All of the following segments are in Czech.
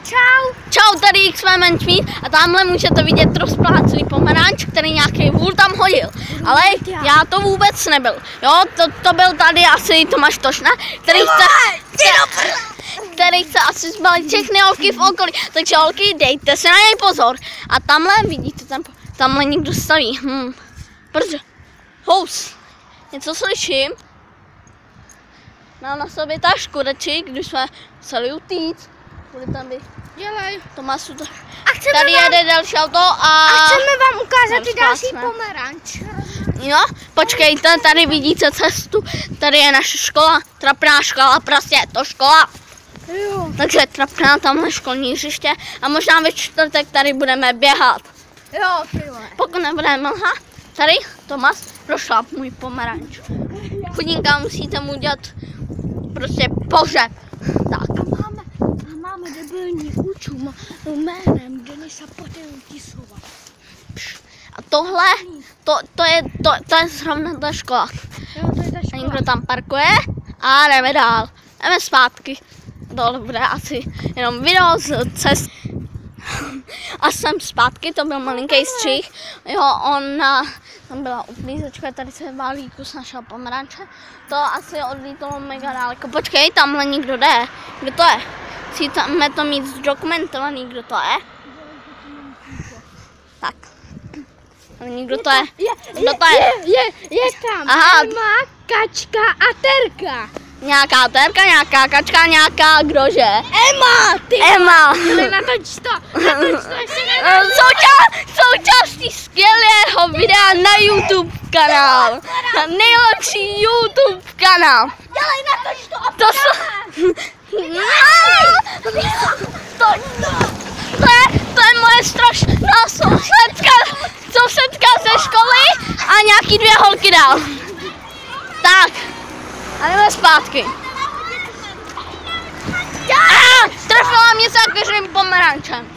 Čau. Čau, tady XV Menšmír a tamhle můžete vidět rozplácený pomeranč, který nějaký vůl tam hodil. Ale já to vůbec nebyl. Jo, to byl tady asi Tomáš Tošna, který chce asi zbalit všechny holky v okolí. Takže holky, dejte se na něj pozor. A tamhle, vidíte, tamhle někdo staví. Protože, hous, něco slyším. Mám na sobě tašku radši, když jsme museli utíct. Bude tam být. Dělej. Tomášu, tady jede další auto a chceme vám ukázat i další pomeranč. Jo, počkejte, tady vidíte cestu, tady je naše škola, trapná škola, prostě je to škola. Jo. Takže trapná tamhle školní hřiště a možná ve čtvrtek tady budeme běhat. Jo, tyhle. Pokud nebude mlha, tady Tomáš prošlap můj pomeranč. Chudinka, musíte mu dělat prostě pohřeb. Tak. Máme debilní učum jménem Denisa Poteltisova. A tohle, to je zrovna ta škola. Jo, to je ta A škola. někdo tam parkuje a jdeme dál. Jdeme zpátky. Tohle bude asi jenom video z cest. A jsem zpátky, to byl malinký střih. Jo, tam byla uklízečka, tady se válí kus našeho pomeranče. To asi odlítalo mega daleko. Počkej, tamhle někdo jde. Kdo to je? Chceme to mít zdokumentovaný, kdo to je? Tak. Ale někdo to je. Kdo to je? Je tam. Aha. Emma, Kačka a Terka. Nějaká terka, nějaká kačka, nějaká kdože? Emma, ty. Emma. Natoč to ještě ne. Součástí skvělého videa na YouTube kanál. Na nejlepší YouTube kanál. Dělej, natoč to. To jsou... To je moje strašná sousedka ze školy a nějaký 2 holky dál. Tak, a jdeme zpátky. Trefila mě zákeřným pomerančem.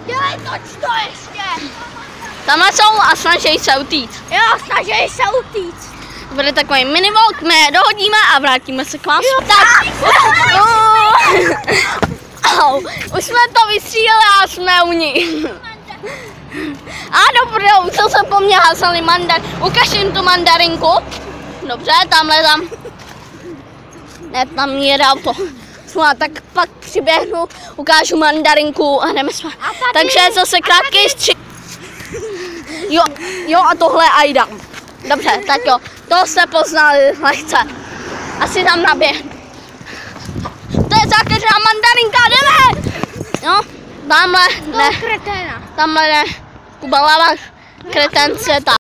Dělej, toč to ještě. Tam jsou a snaží se utíct. Jo, snaží se utíct. Bude takový minivlog, my je dohodíme a vrátíme se k vám. Tak. Už jsme to vystříleli a jsme u nich. A dobrou, co se po mně házeli ukaž jim tu mandarinku. Dobře, tamhle tam. Ne, tam jede auto. Tak pak přiběhnu, ukážu mandarinku a jdeme spát. Takže zase krátký střih. Jo a tohle je Aida. Dobře, tak jo, to jste poznali lehce. Asi tam naběhnu. To je zákeřná mandarinka, jdeme! Jo, tamhle ne. Kreténa. Tamhle ne. Kuba Lavaš, kreten světa.